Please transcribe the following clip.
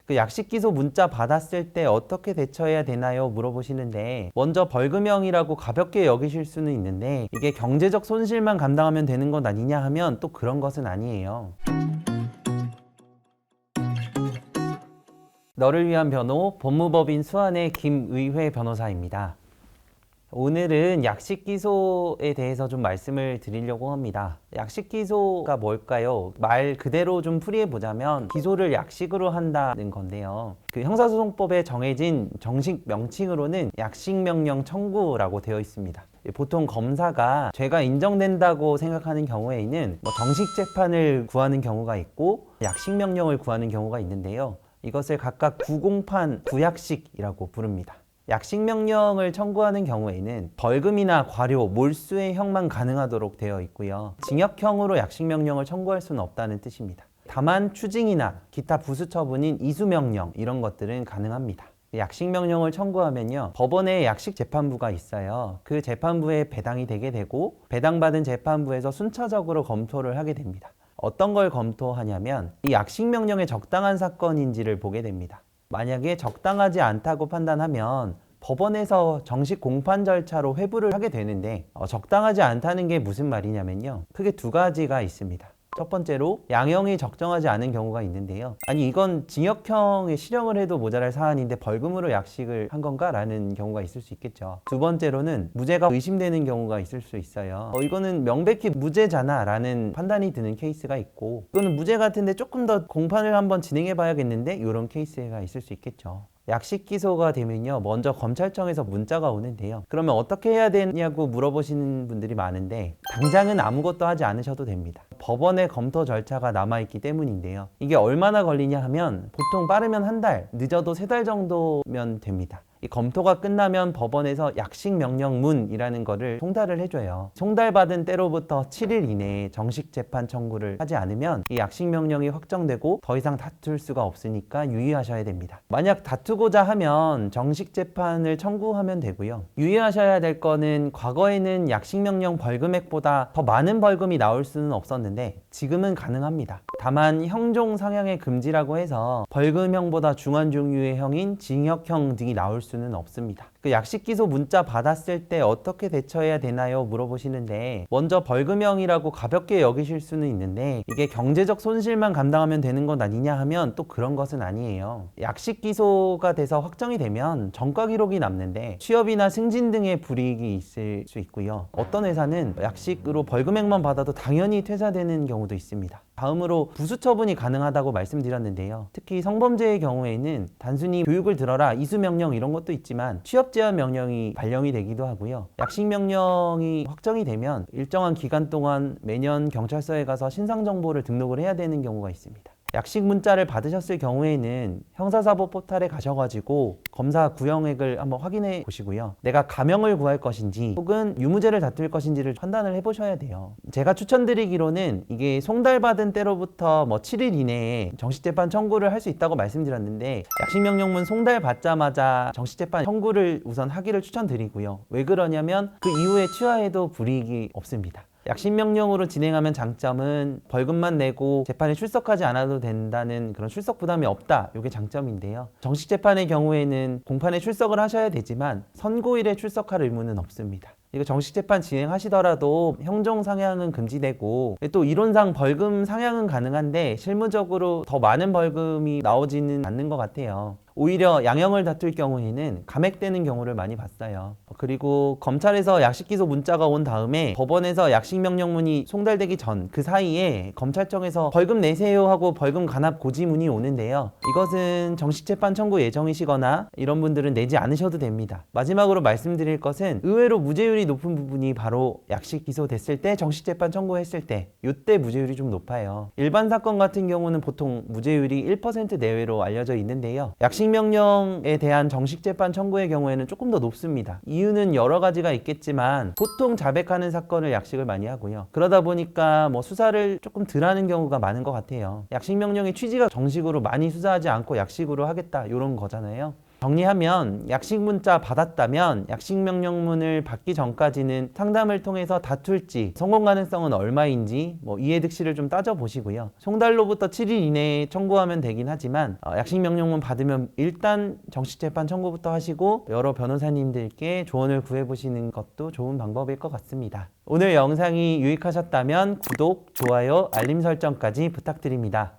그 약식 기소 문자 받았을 때 어떻게 대처해야 되나요? 물어보시는데, 먼저 벌금형이라고 가볍게 여기실 수는 있는데 이게 경제적 손실만 감당하면 되는 것 아니냐 하면 또 그런 것은 아니에요. 너를 위한 변호, 법무법인 수완의 김의회 변호사입니다. 오늘은 약식 기소에 대해서 좀 말씀을 드리려고 합니다. 약식 기소가 뭘까요? 말 그대로 좀 풀이해 보자면 기소를 약식으로 한다는 건데요. 그 형사소송법에 정해진 정식 명칭으로는 약식명령 청구라고 되어 있습니다. 보통 검사가 죄가 인정된다고 생각하는 경우에는 정식 재판을 구하는 경우가 있고 약식명령을 구하는 경우가 있는데요. 이것을 각각 구공판, 구약식이라고 부릅니다. 약식명령을 청구하는 경우에는 벌금이나 과료, 몰수의 형만 가능하도록 되어 있고요. 징역형으로 약식명령을 청구할 수는 없다는 뜻입니다. 다만 추징이나 기타 부수처분인 이수명령 이런 것들은 가능합니다. 약식명령을 청구하면요, 법원에 약식재판부가 있어요. 그 재판부에 배당이 되게 되고 배당받은 재판부에서 순차적으로 검토를 하게 됩니다. 어떤 걸 검토하냐면 이 약식명령에 적당한 사건인지를 보게 됩니다. 만약에 적당하지 않다고 판단하면 법원에서 정식 공판 절차로 회부를 하게 되는데 적당하지 않다는 게 무슨 말이냐면요, 크게 두 가지가 있습니다. 첫 번째로 양형이 적정하지 않은 경우가 있는데요. 아니 이건 징역형에 실형을 해도 모자랄 사안인데 벌금으로 약식을 한 건가? 라는 경우가 있을 수 있겠죠. 두 번째로는 무죄가 의심되는 경우가 있을 수 있어요. 이거는 명백히 무죄잖아 라는 판단이 드는 케이스가 있고, 이거는 무죄 같은데 조금 더 공판을 한번 진행해 봐야겠는데 이런 케이스가 있을 수 있겠죠. 약식 기소가 되면요, 먼저 검찰청에서 문자가 오는데요. 그러면 어떻게 해야 되냐고 물어보시는 분들이 많은데 당장은 아무것도 하지 않으셔도 됩니다. 법원의 검토 절차가 남아있기 때문인데요. 이게 얼마나 걸리냐 하면 보통 빠르면 한 달, 늦어도 3달 정도면 됩니다. 이 검토가 끝나면 법원에서 약식명령문이라는 거를 송달을 해줘요. 송달받은 때로부터 7일 이내에 정식 재판 청구를 하지 않으면 이 약식명령이 확정되고 더 이상 다툴 수가 없으니까 유의하셔야 됩니다. 만약 다투고자 하면 정식 재판을 청구하면 되고요. 유의하셔야 될 거는 과거에는 약식명령 벌금액보다 더 많은 벌금이 나올 수는 없었는데 지금은 가능합니다. 다만 형종 상향의 금지라고 해서 벌금형보다 중한 종류의 형인 징역형 등이 나올 수는 없습니다. 그 약식 기소 문자 받았을 때 어떻게 대처해야 되나요? 물어보시는데, 먼저 벌금형이라고 가볍게 여기실 수는 있는데 이게 경제적 손실만 감당하면 되는 것 아니냐 하면 또 그런 것은 아니에요. 약식 기소가 돼서 확정이 되면 전과 기록이 남는데 취업이나 승진 등의 불이익이 있을 수 있고요. 어떤 회사는 약식으로 벌금액만 받아도 당연히 퇴사되는 경우도 있습니다. 다음으로 부수처분이 가능하다고 말씀드렸는데요. 특히 성범죄의 경우에는 단순히 교육을 들어라, 이수명령 이런 것도 있지만 취업 제한 명령이 발령이 되기도 하고요. 약식 명령이 확정이 되면 일정한 기간 동안 매년 경찰서에 가서 신상 정보를 등록을 해야 되는 경우가 있습니다. 약식 문자를 받으셨을 경우에는 형사사법 포탈에 가셔가지고 검사 구형액을 한번 확인해 보시고요. 내가 감형을 구할 것인지 혹은 유무죄를 다툴 것인지를 판단을 해보셔야 돼요. 제가 추천드리기로는 이게 송달받은 때로부터 7일 이내에 정식재판 청구를 할 수 있다고 말씀드렸는데, 약식명령문 송달받자마자 정식재판 청구를 우선 하기를 추천드리고요. 왜 그러냐면 그 이후에 취하해도 불이익이 없습니다. 약식명령으로 진행하면 장점은 벌금만 내고 재판에 출석하지 않아도 된다는 그런 출석 부담이 없다, 이게 장점인데요. 정식 재판의 경우에는 공판에 출석을 하셔야 되지만 선고일에 출석할 의무는 없습니다. 이거 정식 재판 진행하시더라도 형종 상향은 금지되고, 또 이론상 벌금 상향은 가능한데 실무적으로 더 많은 벌금이 나오지는 않는 것 같아요. 오히려 양형을 다툴 경우에는 감액되는 경우를 많이 봤어요. 그리고 검찰에서 약식 기소 문자가 온 다음에 법원에서 약식명령문이 송달되기 전 그 사이에 검찰청에서 벌금 내세요 하고 벌금 간합 고지문이 오는데요. 이것은 정식 재판 청구 예정이시거나 이런 분들은 내지 않으셔도 됩니다. 마지막으로 말씀드릴 것은 의외로 무죄율이 높은 부분이 바로 약식 기소 됐을 때, 정식 재판 청구했을 때, 이때 무죄율이 좀 높아요. 일반 사건 같은 경우는 보통 무죄율이 1% 내외로 알려져 있는데요. 약식명령에 대한 정식 재판 청구의 경우에는 조금 더 높습니다. 이유는 여러 가지가 있겠지만 보통 자백하는 사건을 약식을 많이 하고요. 그러다 보니까 수사를 조금 덜 하는 경우가 많은 것 같아요. 약식명령의 취지가 정식으로 많이 수사하지 않고 약식으로 하겠다 이런 거잖아요. 정리하면 약식 문자 받았다면 약식 명령문을 받기 전까지는 상담을 통해서 다툴지 성공 가능성은 얼마인지 이해득실을 좀 따져보시고요. 송달로부터 7일 이내에 청구하면 되긴 하지만 약식 명령문 받으면 일단 정식재판 청구부터 하시고 여러 변호사님들께 조언을 구해보시는 것도 좋은 방법일 것 같습니다. 오늘 영상이 유익하셨다면 구독, 좋아요, 알림 설정까지 부탁드립니다.